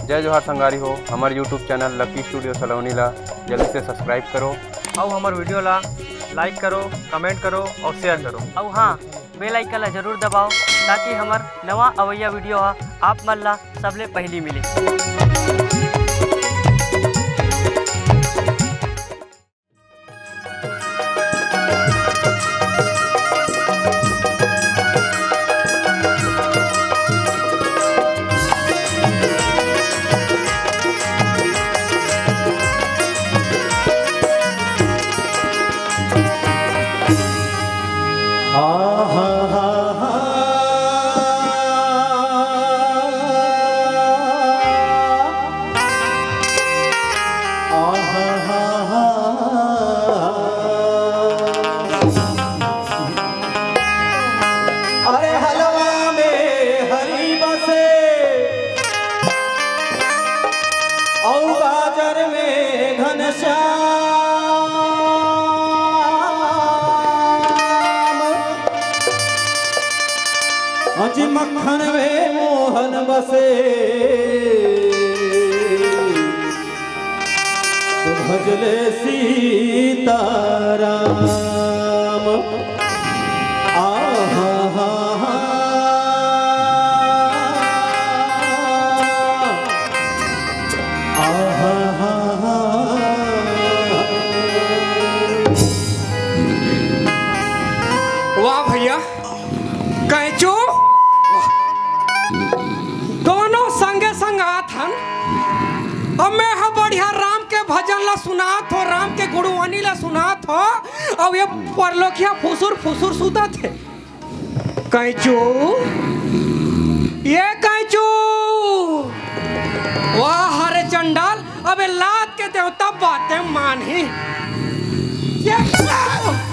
जय जोहार संगारी हो। हमारे यूट्यूब चैनल लकी स्टूडियो सलोनी ला जल्दी से सब्सक्राइब करो और हमारे वीडियो ला लाइक करो, कमेंट करो और शेयर करो। और हाँ, बेल आइकन ला जरूर दबाओ ताकि हमार नवा अवैया वीडियो आप मन ला सबले पहली मिले। अरे हलवा में हरी बसे और गाजर में घनश्याम, अज मक्खन में मोहन बसे तो भजले सीताराम। वाह भैया, कैचो दोनों संगे संग आत हन। अब मैं हा बढ़िया राम के भजन ला सुनात हो, राम के गुणवाणी ला सुनात हो। अब ये परलोकिया फुसुर फुसुर सुता थे। कैचो ये कैचो, वाह हरे चंडाल, अबे लात के देवता बातें मान ही। ये ला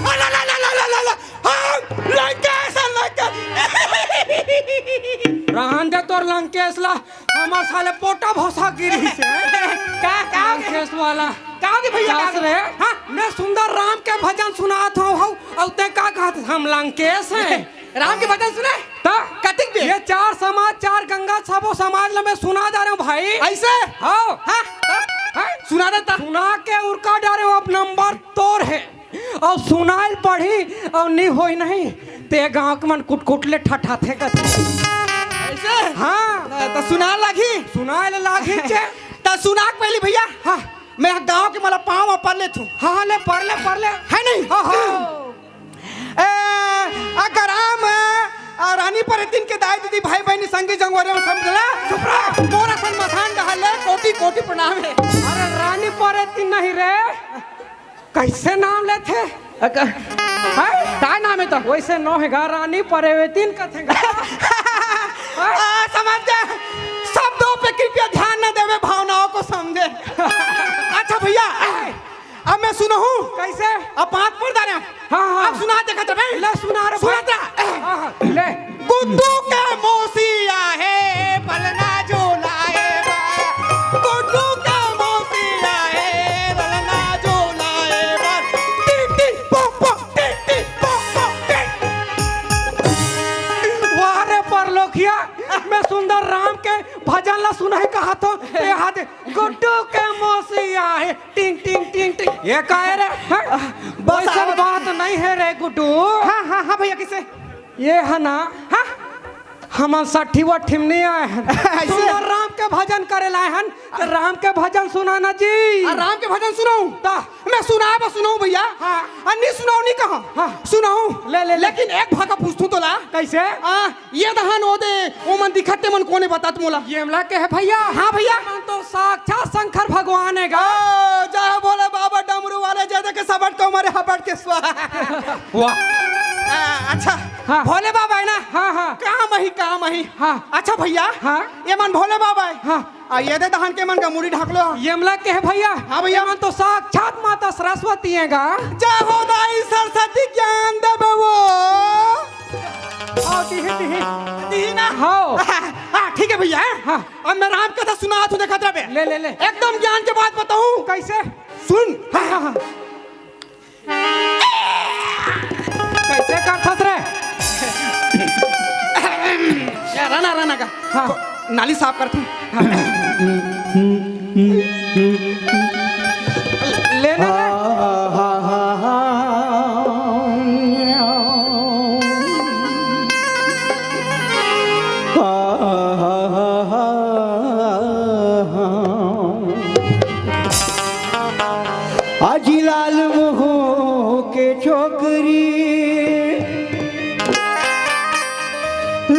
ला ला ला ला ला ला लंकेश रहन दे तोर लंकेश ला, हमार साले पोटा भोसा गिरी से का लंकेश वाला का दे भैया का रे। हां, मैं सुंदर राम के भजन सुनात हूं और ते का कहत हम लंकेश हैं। राम के भजन सुने ता कतिक भी ये चार समाज, चार गंगा सबो समाज ला मैं सुना जा रहा हूं भाई। ऐसे हां हां सुना देता, सुना के उरका डारे अब नंबर तोर है और सुनाइल पढ़ी और नहीं होई नहीं ते गांव के मन कुटकुटले ठठा थे का ऐसे। हां तो सुना लागी चे तो सुना पहली भैया। हां, मैं गांव के मला पांव पर ले थू। हां ले पर ले है नहीं। हां अगर राम और रानी पर दिन के दाई दीदी भाई बहनी संगी जंगवरे में समझला चुपरा मोरा सन मसान डहले कोटि कोटि प्रणाम है। अरे रानी पर दिन नहीं रे, कैसे नाम लेते है काय नाम है तो वैसे नो है गा रानी परेवेतिन कथेगा। समझ जा, शब्दों पे कृपया ध्यान न देवे, भावनाओं को समझे। अच्छा भैया, अब मैं सुनो हूँ कैसे। अब पांच पढ़ दाने। हाँ, अब सुना दे खतर में। ले सुना रे, सुनाता ले। गुड्डू के मौसिया है बलना जो लाए बा, गुड्डू के मौसिया है बलना जो लाए बा, टिक टिक पोक पोक टिक टिक पोक पोक टिक। वाह रे परलोकिया, मैं सुंदर राम के भजन ला सुना है कहा तो ये हाथ गुड्डू के मौसिया है टिंग टिंग टिंग टिंग। ये का है रे? वैसा बात नहीं है रे गुड्डू। हाँ हाँ हाँ भैया, किसे ये है ना। हाँ, हम 60 ठिमनी आए हैं सुंदर राम के भजन करे लाए हैं। तो राम के भजन सुनाना जी। राम के भजन सुनाऊं ता मैं सुनाऊं भैया। हाँ, नहीं सुनाऊं नहीं कहा। हाँ, सुनाऊं ले लेकिन एक भागा पूछूं तो ला कैसे। ये दहन ओ दे ओ मन दिखते मन कोने बता मोला ये मला के है भैया। हाँ भैया, तो साक्षात शंकर भगवान है गा। जय बोले बाबा डमरू वाले, जय देखे सबट को मारे हबट के स्वाहा। वाह, अच्छा हाँ, भोले बाबा है ना। हाँ हाँ, काम ही। हाँ, अच्छा भैया। हाँ, ये मन भोले बाबा है। हाँ, ये दे दहन के मन का मुड़ी ढक लो। ये मला के है भैया। हाँ भैया, मन तो साक्षात माता सरस्वती है गा। जय हो दाई सरस्वती ज्ञान देवे वो। दी ना। हाँ ठीक है भैया। हाँ, अब मैं राम कथा सुना तू देखा बे। ले एकदम ज्ञान के बात बताऊं कैसे सुन। हाँ, कैसे करथस रे। राना का हाँ, नाली साफ करता हूँ। लेने दे। आजी लाल मोहो के छोकरी,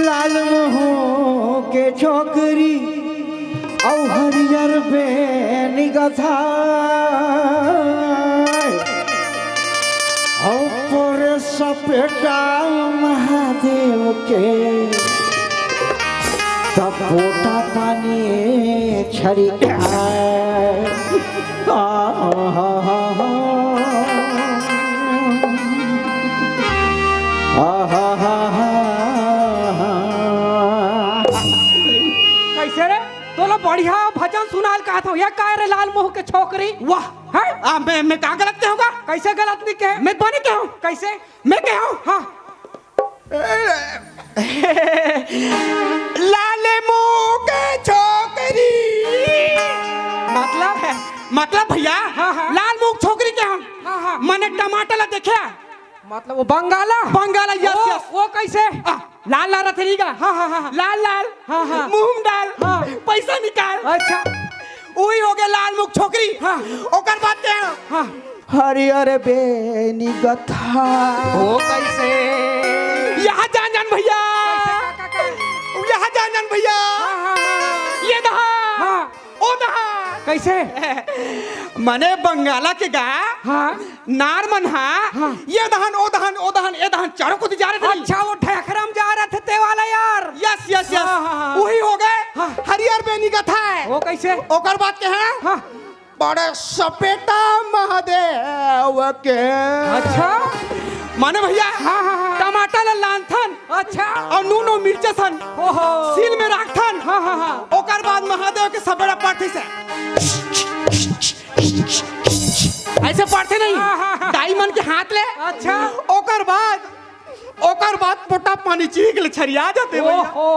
लाल मोहो के छोकरी औ हरियर बेन गथा औ पर सपेटा महादेव के सपोटा पानी छड़ी कैसे रे तोला बढ़िया भजन सुनाल कहा था या काय रे लाल मोह के छोकरी वाह है मैं कहाँ गलत क्या होगा कैसे गलत नहीं कहे मैं बने क्या हूँ कैसे मैं क्या हूँ हाँ लाल मोह के छोकरी मतलब भैया लाल मुख छोकरी के हम मैंने टमाटर ला देखा मतलब वो बंगाला यस यस वो कैसे लाल लाल रथरीगा लाल लाल मुंह डाल पैसा निकाल अच्छा वही हो गया लाल मुख छोकरी ओकर बात क्या हरियर बेनी गथा वो कैसे यहाँ जान भैया यहाँ जान भैया ये दहा ओ दहा कैसे मने बंगाला के गा नार मन ये दहन ओ दहन ओ दहन ए दहन चारों को जा रहे थे अच्छा वो ठेकरम जा रहे थे ते वाला यार यस यस यस वही हो गए हरियर बेनी का था वो कैसे ओकर बात के है बड़े सपेटा महादेव के अच्छा माने भैया टमाटर लानथन अच्छा और नून और मिर्चा सन सील में रखथन ओकर बाद महादेव के सपेटा पाठी से ऐसे पढ़ते नहीं डायमंड के हाथ ले अच्छा ओकर बाद पोटा पानी चीख ले छरिया जाते ओहो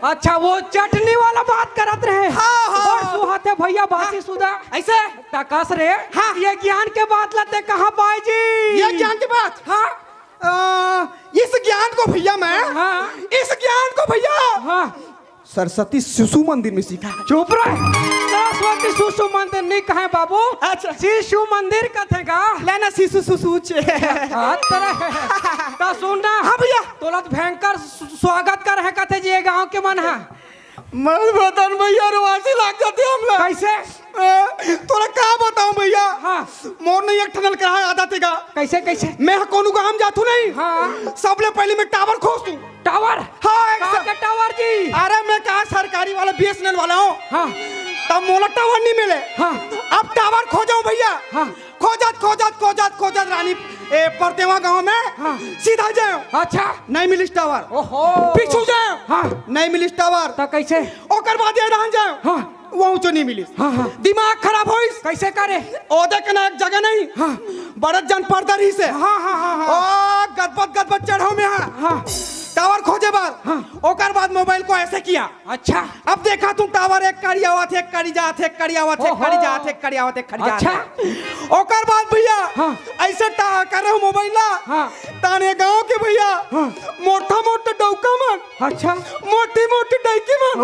अच्छा वो चटनी वाला बात करत रहे और सुहाते भैया बासी सुदा ऐसे तकस रे ये ज्ञान के बात लाते कहां पाए जी ये ज्ञान की बात इस ज्ञान को भैया मैं इस ज्ञान को भैया सरस्वती शिशु मंदिर में सीखा चुप रहे सरस्वती शिशु मंदिर नहीं कहे बाबू अच्छा शिशु मंदिर कथेगा लेना शिशु सुसुचे तो सुनना हाँ भैया तोला तो भयंकर स्वागत कर है कथे जी गांव के मन है मैं बतन भैया रुआसी लग जाते हम लोग कैसे तोरा का बताऊं भैया मोर नहीं एक टनल कहा आधा तेगा कैसे कैसे मैं कोनो गांव जातू नहीं सबले पहले मैं टावर खोजतू टावर हाँ के टावर जी अरे मैं कहा सरकारी वाला बीएसएनएल वाला हूँ तब मोला टावर नहीं मिले अब टावर खोजाऊं भैया खोजत रानी परतेवा गांव में सीधा जाओ अच्छा नहीं मिलिस टावर ओहो पीछू जाओ नहीं मिलिस टावर तो कैसे ओकर बाद ये रहन जाओ वहाँ तो नहीं मिलिस दिमाग खराब होइस कैसे करे ओदे के ना एक जगह नहीं बड़त जन पर्दा रही से गदबद चढ़ाओ में टावर खोजे बार ओकर बाद मोबाइल को ऐसे किया अच्छा अब देखा तुम टावर एक कड़ी आवत एक कड़ी जात एक कड़ी आवत एक कड़ी जात एक कड़ी आवत एक कड़ी जात अच्छा ओकर बाद भैया ऐसे टा कर रहे हो मोबाइल ला ताने गांव के भैया मोटा डौका मन अच्छा मोटी डैकी मन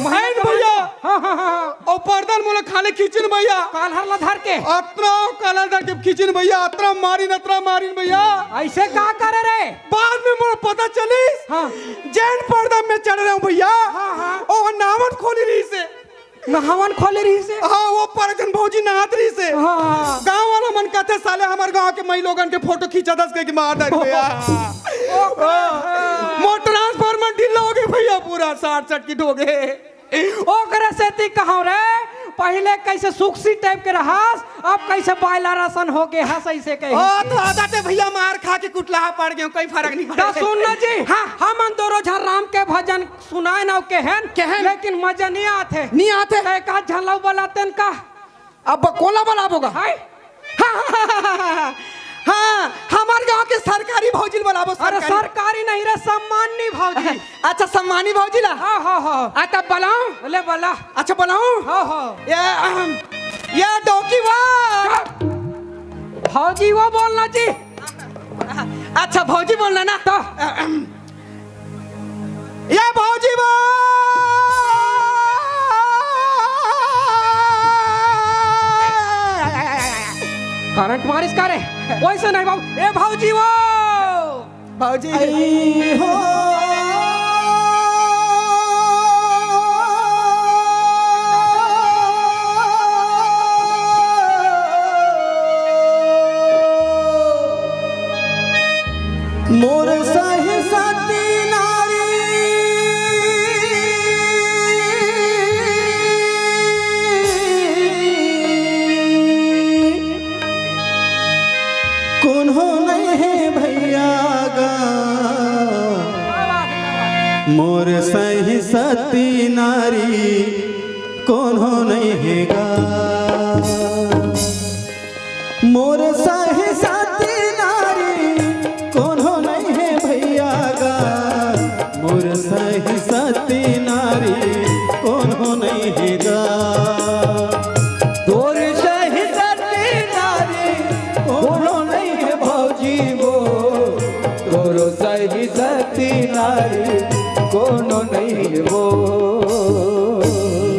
महन भैया और पर्दन मोला खाले खींचन भैया कालहर ला धर के अतरा कालहर धर के खींचन भैया अतरा मारिन भैया ऐसे का करे रे बाद में मोला पता चली जैन पर्दा में चढ़ रहा हूँ भैया और नावन खोली रही से वो परजन भौजी नहात रही से गांव वाला मन कहते साले हमारे गांव के मई लोगन के फोटो खींचा दस के मार दे भैया मोर ट्रांसफार्मर ढीला हो गए भैया पूरा 60 की ढोगे ओकरे से ती कहो रे पहले कैसे सुखसी टाइप के रहास अब कैसे बायला रसन हो के हंस ऐसे कहे तो आदत है भैया मार खा के कुटलाहा पड़ गए कोई फर्क नहीं पड़ा सुनना जी हम दोनों राम के भजन सुनाए ना केहन लेकिन मजा नहीं आते एक आध झलव बलाते का अब कोला बलाबोगा हाँ हमारे गांव के सरकारी भौजिल बलाबो सरकारी नहीं नहीं रे सम्मानी भौजी। अच्छा सम्मानी भौजी ला। हाँ हाँ हाँ। अच्छा बुलाऊं? बोले बोला। अच्छा बुलाऊं? हाँ हाँ। ये डोकी वो भौजी वो बोलना जी। अच्छा भौजी बोलना ना तो ये भौजी वो करंट मारिस करे वैसे नहीं बाबू। ए भौजी वो भौजी हो मोर सही सती नारी कौन हो नहीं है भैया गा मोर सही सती नारी कौन हो नहीं है गा मोर सही सती नारी कौन हो नहीं है भैया गा मोर सही सती नारी कौन हो नहीं है गा तोर सही सती नारी कौन हो नहीं है भौजी वो तोर सही सती नारी कौन हो नहीं है वो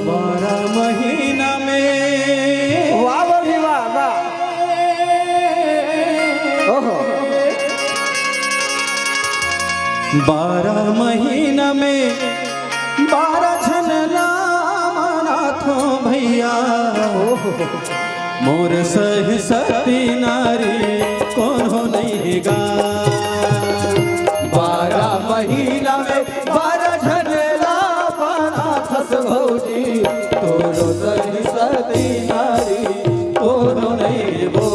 12 महीना में वाह वाह वाह ओहो 12 महीना में 12 झनला मनाथो भैया मोर सही सती नारी कौन हो नहीं गा 12 महीना में 12 झनला मनाथस भौजी तोरो सही सती नारी कौन हो नहीं गो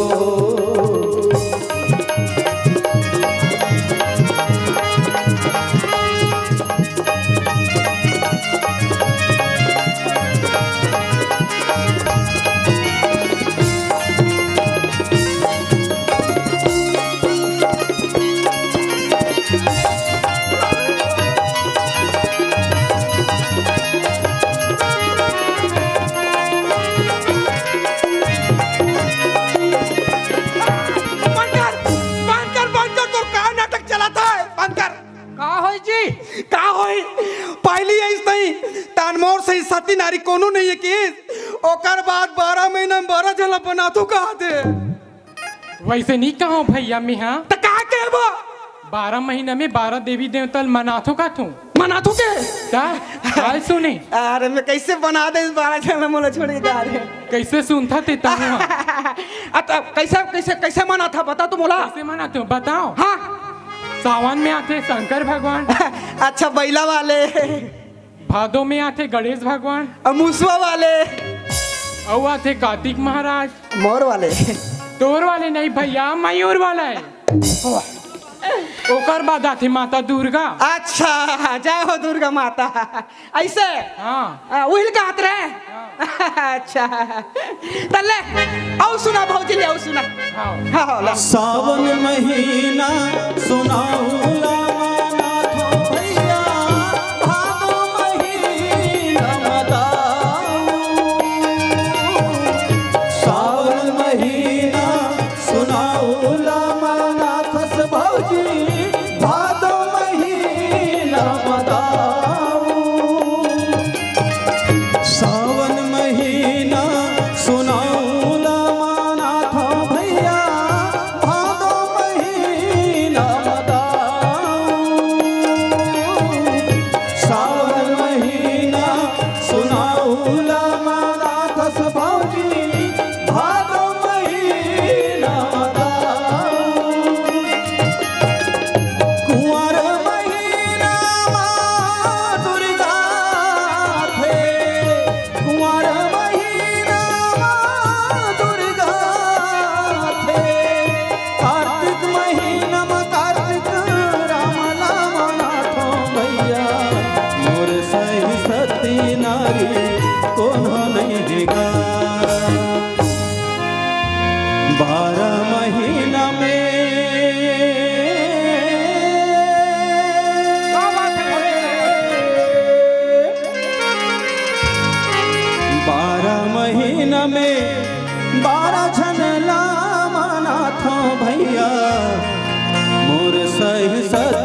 सती नारी कोनो नहीं है कि ओकर बाद 12 महीना में 12 झला बना तो कहा दे वैसे नहीं कहो भैया मिहा तो कहा के वो 12 महीना में 12 देवी देवता मनाथो का तू मनाथो के हाल सुने अरे मैं कैसे बना दे 12 झला मोला छोड़ के जा रहे कैसे सुनता ते ता अच्छा कैसे कैसे कैसे मना था बता तू मोला कैसे मना तू बताओ हाँ सावन में आते शंकर भगवान अच्छा बैला वाले भादो में आते गणेश भगवान मूसवा वाले और आते कार्तिक महाराज मोर वाले तोर वाले नहीं भैया मयूर वाला है ओकर बाद आते माता दुर्गा अच्छा जय हो दुर्गा माता ऐसे हाँ वही का हाथ रहे अच्छा तल्ले आओ सुना भौजी ले आओ सुना हाँ हाँ सावन महीना सुनाऊ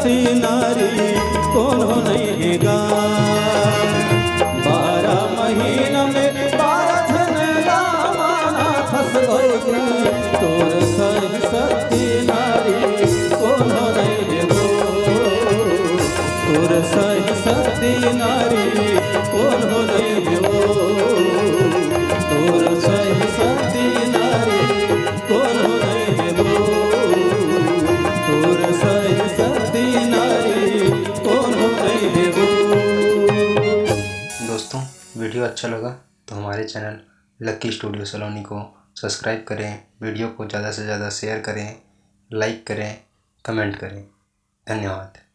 सती नारी कोनो नहीं है गा 12 महीना में 12 धन लामाना फस गई तोर सही सती नारी कोनो नहीं है गो तोर सही सती नारी कोनो नहीं है गो तोर सही सती नारी कोनो नहीं है गो तोर सही सती नारी कोनो नहीं है गो। दोस्तों वीडियो अच्छा लगा तो हमारे चैनल लकी स्टूडियो सलोनी को सब्सक्राइब करें, वीडियो को ज़्यादा से ज़्यादा शेयर करें, लाइक करें, कमेंट करें। धन्यवाद।